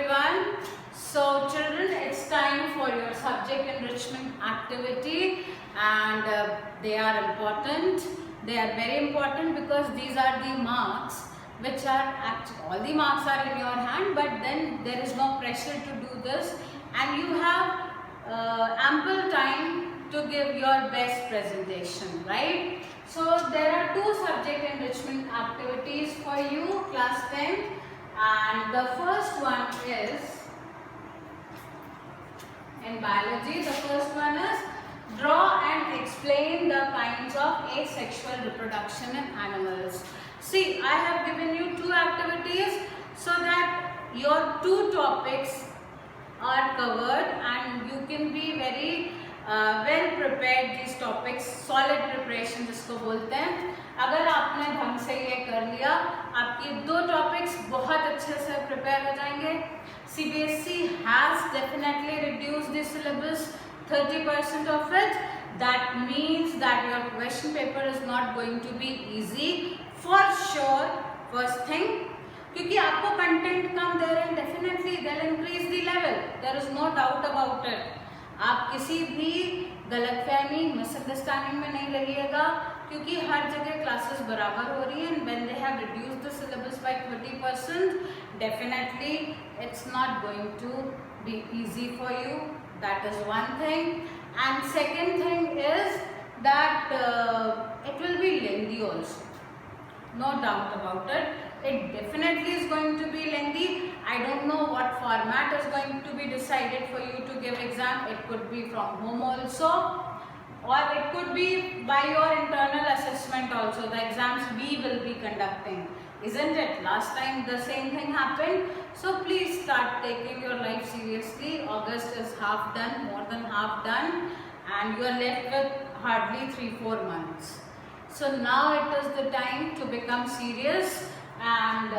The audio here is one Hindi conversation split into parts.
everyone. So children, it's time for your subject enrichment activity, and they are important. They are very important because these are the marks which are all the marks are in your hand, but then there is no pressure to do this, and you have ample time to give your best presentation, right? So there are two subject enrichment activities for you, class 10, and the first one is in biology. The first one is draw and explain the kinds of asexual reproduction in animals. See, I have given you two activities so that your two topics are covered and you can be very well prepared. These topics, solid preparation जिसको बोलते हैं, अगर आपने ढंग से ये कर लिया, आपके दो टॉपिक्स बहुत अच्छे से प्रिपेयर हो जाएंगे. CBSE has definitely reduced the syllabus 30% of it. That means that your question paper is not going to be easy for sure. First thing, क्योंकि आपको कंटेंट कम दे रहे हैं, definitely they will increase the level, there is no doubt about it. आप किसी भी गलतफहमी मिसअंडरस्टैंडिंग में नहीं रहिएगा, क्योंकि हर जगह क्लासेस बराबर हो रही हैं. When they have reduced the syllabus by 30%, definitely it's not going to be easy for you. That is one thing. And second thing is that it will be lengthy also, no doubt about it. It definitely is going to be lengthy. I don't know what format is going to be decided for you to give exam. It could be from home also, or it could be by your internal assessment also. The exams we will be conducting, isn't it? Last time the same thing happened. So please start taking your life seriously. August is half done, more than half done, and you are left with hardly 3-4 months. So now it is the time to become serious and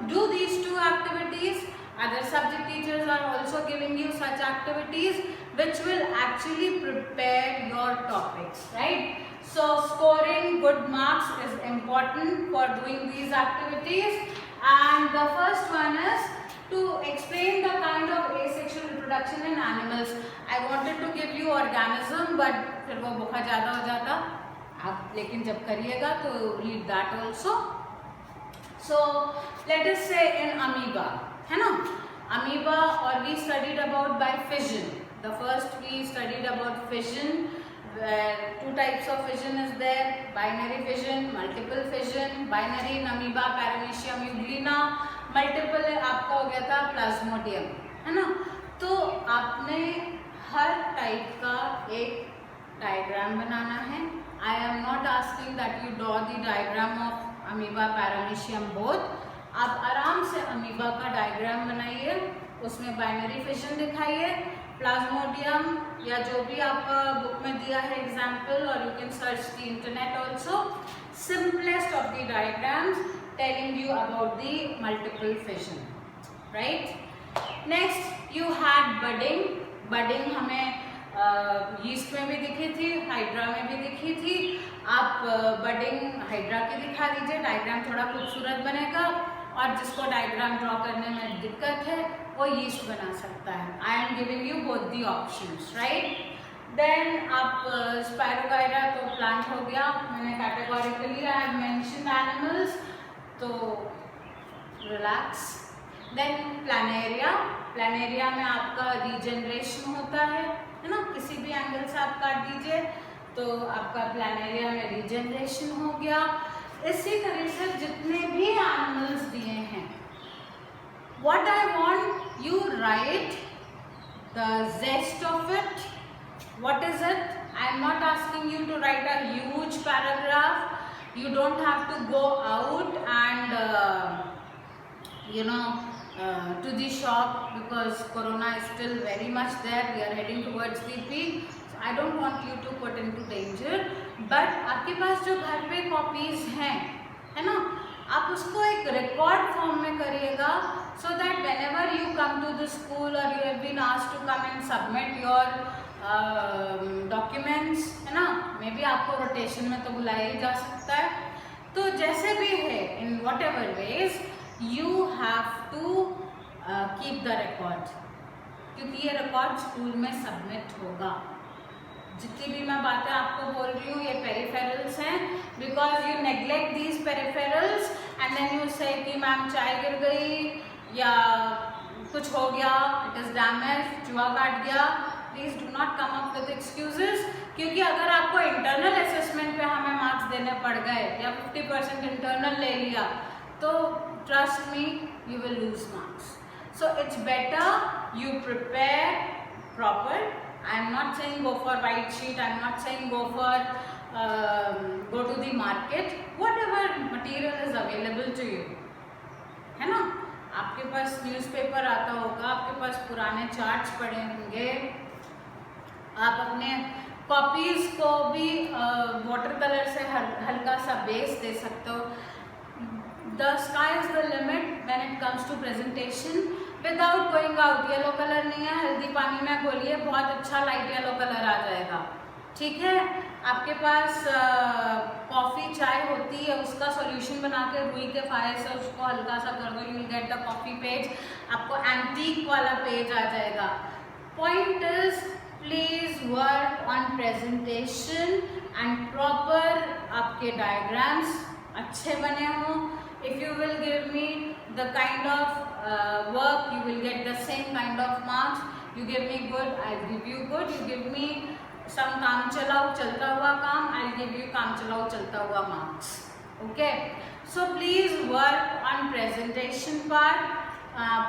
do these two activities. Other subject teachers are also giving you such activities which will actually prepare your topics, right? So scoring good marks is important for doing these activities. And the first one is to explain the kind of asexual reproduction in animals. I wanted to give you organism, but फिर वो बहुत ज़्यादा हो जाता. आप लेकिन जब करिएगा तो read that also. So let us say in amoeba, है ना, अमीबा, और we studied about by fission. The first we studied about fission. Two types of fission is there, binary fission, multiple fission. Binary in amoeba paramecium euglena, multiple आपका हो गया था प्लाज्मोडियम, है ना. तो आपने हर टाइप का एक डायग्राम बनाना है. I am not asking that you draw the diagram of amoeba paramecium both. आप आराम से अमीबा का डायग्राम बनाइए, उसमें बाइनरी फिजन दिखाइए, प्लाज्मोडियम या जो भी आपका बुक में दिया है एग्जाम्पल, और you can search the internet also. Simplest of the diagrams telling you about the multiple fission, right. Next you had budding. Budding हमें यीस्ट में भी दिखी थी, हाइड्रा में भी दिखी थी. आप बडिंग हाइड्रा की दिखा दीजिए, डायग्राम थोड़ा खूबसूरत बनेगा. और जिसको डायग्राम ड्रॉ करने में दिक्कत है वो यीस्ट बना सकता है. I am giving you both the options, right. Then आप स्पायरोगाइरा तो प्लांट हो गया, मैंने categorically I have mentioned animals, तो रिलैक्स. Then planaria. प्लानेरिया में आपका रीजनरेशन होता है ना, किसी भी एंगल से आप काट दीजिए तो आपका प्लानेरिया में रीजनरेशन हो गया. इसी तरह से जितने भी एनिमल्स दिए हैं, what I want you write the gist of it. What is it? I am not asking you to write a huge paragraph. You don't have to go out and you know to the shop, because corona is still very much there. We are heading towards the peak. So I don't want you to put into danger. But आपके पास जो घर पे कॉपीज हैं, है ना, आप उसको एक रिकॉर्ड फॉर्म में करिएगा, so that whenever you come to the school or you have been asked to come and submit your documents, है ना, मे बी आपको रोटेशन में तो बुलाया ही जा सकता है. तो जैसे भी है, in whatever ways you have to keep the record, क्योंकि ये रिकॉर्ड स्कूल में सबमिट होगा। जितनी भी मैं बातें आपको बोल रही हूँ ये पेरिफेरल्स हैं, because you neglect these peripherals and then you say कि मैम चाय गिर गई या कुछ हो गया, इट इज़ डैमेज, चूहा काट गया। Please do not come up with excuses, क्योंकि अगर आपको इंटरनल असेसमेंट पे हमें मार्क्स देने पड़ गए या 50% इंटरनल ले लिया तो trust me you will lose marks. So it's better you prepare proper. I am not saying go for white sheet, I am not saying go to the market, whatever material is available to you, है ना। आपके पास न्यूज़पेपर आता होगा, आपके पास पुराने चार्ट्स पड़े होंगे, आप अपने कॉपीज को भी वाटर कलर से हल्का सा बेस दे सकते हो। The sky is the limit when it comes to presentation without going out. Yellow colour नहीं है, हल्दी पानी में घोलिए, बहुत अच्छा लाइट येलो कलर आ जाएगा, ठीक है। आपके पास कॉफ़ी चाय होती है, उसका सॉल्यूशन बना के रुई के फायर से उसको हल्का सा कर दो, you will get the coffee page, आपको एंटीक वाला पेज आ जाएगा। Point is please work on presentation and proper आपके डायग्राम्स अच्छे बने हों। If you will give me the kind of work, you will get the same kind of marks. You give me good, I'll give you good. You give me some काम चलाओ चलता हुआ काम, I'll give you काम चलाओ चलता हुआ marks. Okay, so please work on presentation part.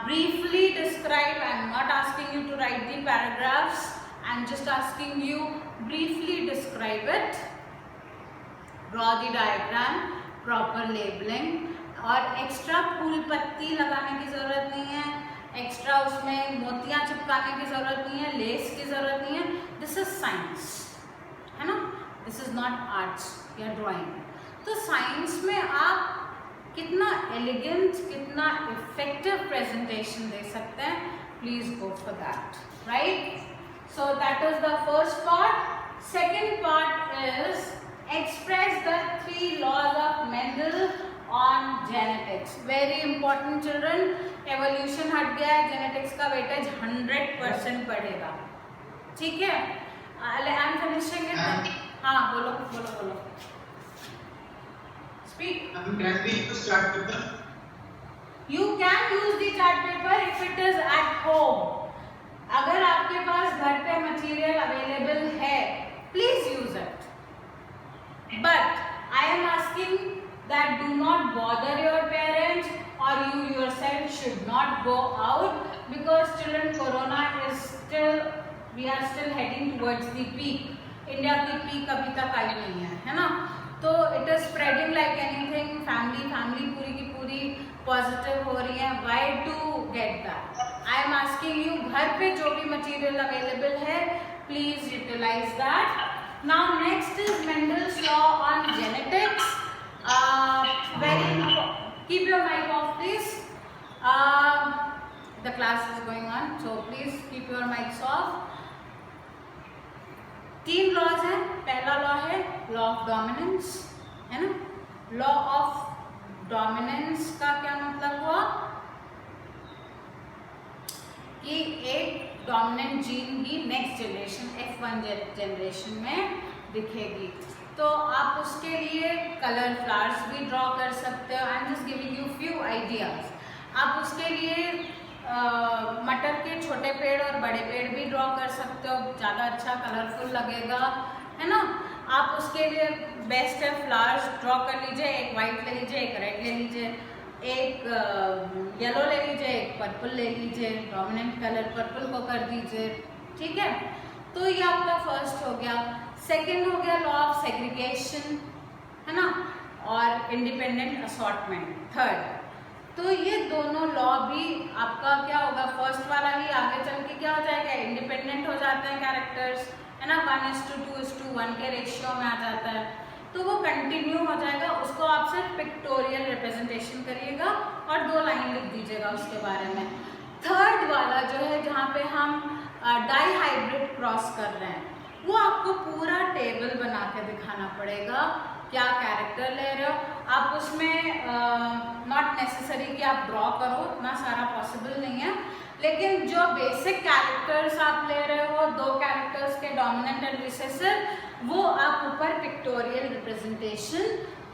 Briefly describe. I'm not asking you to write the paragraphs, I'm just asking you briefly describe it, draw the diagram, proper labeling, और एक्स्ट्रा फूल पत्ती लगाने की ज़रूरत नहीं है, एक्स्ट्रा उसमें मोतियाँ चिपकाने की ज़रूरत नहीं है, लेस की ज़रूरत नहीं है। दिस इज साइंस, है ना, दिस इज नॉट आर्ट्स या ड्राइंग। तो साइंस में आप कितना एलिगेंट, कितना इफेक्टिव प्रेजेंटेशन दे सकते हैं, please go for that, right. So that is the first part. Second part is express the 3 laws of Mendel on genetics. Very important children. Evolution हट गया है, genetics का वेटेज 100% बढ़ेगा, ठीक है। I am finishing it. हाँ बोलो बोलो बोलो, speak. Can we use chart paper? You can use the chart paper if it is at home. अगर आपके पास घर पे मटेरियल अवेलेबल है, please use it. But I am asking that do not bother your parents, or you yourself should not go out, because children corona is still, we are still heading towards the peak. India की peak अभी तक आई नहीं है ना, तो it is spreading like anything. family पूरी की पूरी पॉजिटिव हो रही है. Why to get that? I am asking you, घर पे जो भी मटेरियल अवेलेबल है please utilize that. Now next is Mendel's law on genetics. Keep your mic off please. The class is going on, so please keep your mics off. 3 laws हैं. पहला लॉ है लॉ ऑफ डोमिनेंस, है ना. लॉ ऑफ डोमिनेंस का क्या मतलब हुआ कि एक डोमिनेंट जीन ही नेक्स्ट जनरेशन F1 जनरेशन में दिखेगी. तो आप उसके लिए कलर फ्लावर्स भी ड्रॉ कर सकते हो. I am just giving you few ideas. आप उसके लिए मटर के छोटे पेड़ और बड़े पेड़ भी ड्रॉ कर सकते हो, ज़्यादा अच्छा कलरफुल लगेगा, है ना. आप उसके लिए बेस्ट है फ्लावर्स ड्रॉ कर लीजिए. एक वाइट ले लीजिए, एक रेड ले लीजिए, एक येलो ले लीजिए, एक पर्पल ले लीजिए. डोमिनेंट कलर पर्पल को कर दीजिए, ठीक है. तो ये आपका फर्स्ट हो गया. सेकेंड हो गया लॉ ऑफ सेग्रीगेशन, है ना, और इंडिपेंडेंट असॉर्टमेंट थर्ड. तो ये दोनों लॉ भी आपका क्या होगा, फर्स्ट वाला ही आगे चल के क्या हो जाएगा, इंडिपेंडेंट हो जाते हैं कैरेक्टर्स, है ना. 1:2:1 के रेशियो में आ जाता है. तो वो कंटिन्यू हो जाएगा. उसको आप सिर्फ पिक्टोरियल रिप्रेजेंटेशन करिएगा और 2 लाइन लिख दीजिएगा उसके बारे में. थर्ड वाला जो है जहाँ पे हम डाई हाइब्रिड क्रॉस कर रहे हैं, वो आपको पूरा टेबल बना के दिखाना पड़ेगा क्या कैरेक्टर ले रहे हो। आप उसमें नॉट नेसेसरी कि आप ड्रॉ करो, इतना सारा पॉसिबल नहीं है, लेकिन जो बेसिक कैरेक्टर्स आप ले रहे हो, 2 कैरेक्टर्स के डोमिनेंट एंड रिसेसिव, वो आप ऊपर पिक्टोरियल रिप्रेजेंटेशन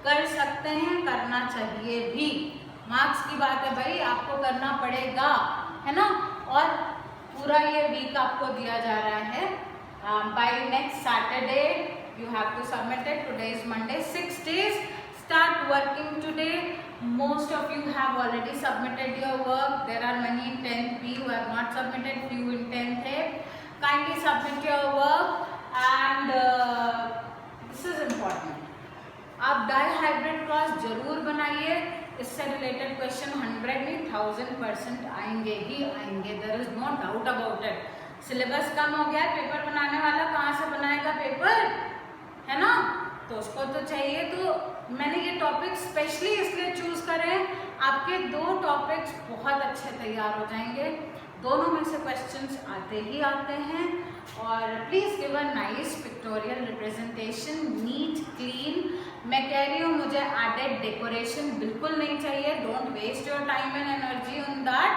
कर सकते हैं, करना चाहिए भी। मार्क्स की बात है भाई, आपको करना पड़ेगा, है ना। और पूरा ये वीक आपको दिया जा रहा है, by next Saturday you have to submit it. Today is Monday. 6 days. Start working today. Most of you have already submitted your work. There are many in 10th B who have not submitted. Few in 10th A. Kindly submit your work. And this is important. आप डाइहाइब्रिड क्रॉस जरूर बनाइए। इससे रिलेटेड क्वेश्चन 100 नहीं 1000% आएंगे ही आएंगे। There is no doubt about it. Syllabus कम हो गया है, पेपर बनाने वाला कहाँ से बनाएगा पेपर, है ना। तो उसको तो चाहिए। तो मैंने ये टॉपिक स्पेशली इसलिए चूज करे, आपके 2 टॉपिक्स बहुत अच्छे तैयार हो जाएंगे। दोनों में से क्वेश्चंस आते ही आते हैं। और please give a nice pictorial representation, neat clean. मैं कह रही हूँ मुझे एडेड डेकोरेशन बिल्कुल नहीं चाहिए। Don't waste your time and energy on that.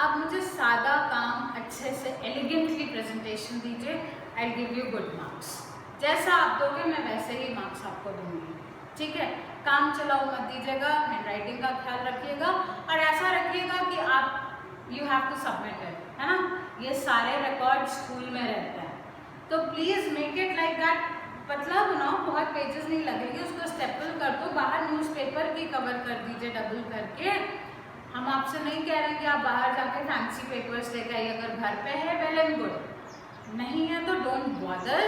आप मुझे सादा काम अच्छे से एलिगेंटली प्रेजेंटेशन दीजिए। I give you good marks. जैसा आप दोगे मैं वैसे ही मार्क्स आपको दूंगी, ठीक है। काम चलाओ मत दीजिएगा, हैंड राइटिंग का ख्याल रखिएगा और ऐसा रखिएगा कि आप you have to submit it, है ना। ये सारे रिकॉर्ड स्कूल में रहते हैं, तो please make it like that. पतला बनाओ, बहुत पेजेस नहीं लगेंगे, उसको स्टेपल कर दो, बाहर न्यूज़पेपर की कवर कर दीजिए डबल करके। हम आपसे नहीं कह रहे कि आप बाहर जाके फैंसी पेपर्स लेकर आइए, अगर घर पे है वेल एंड गुड, नहीं है तो don't bother,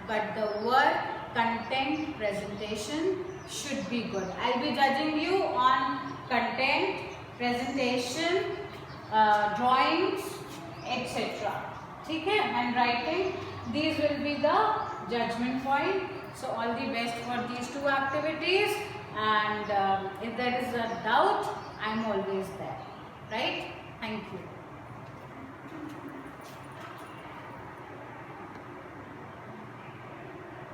but the work content presentation should be good. I'll be judging you on content, presentation, drawings, etc. ठीक है, and writing. These will be the judgment point. So all the best for these 2 activities. And if there is a doubt, I'm always there. Right? Thank you.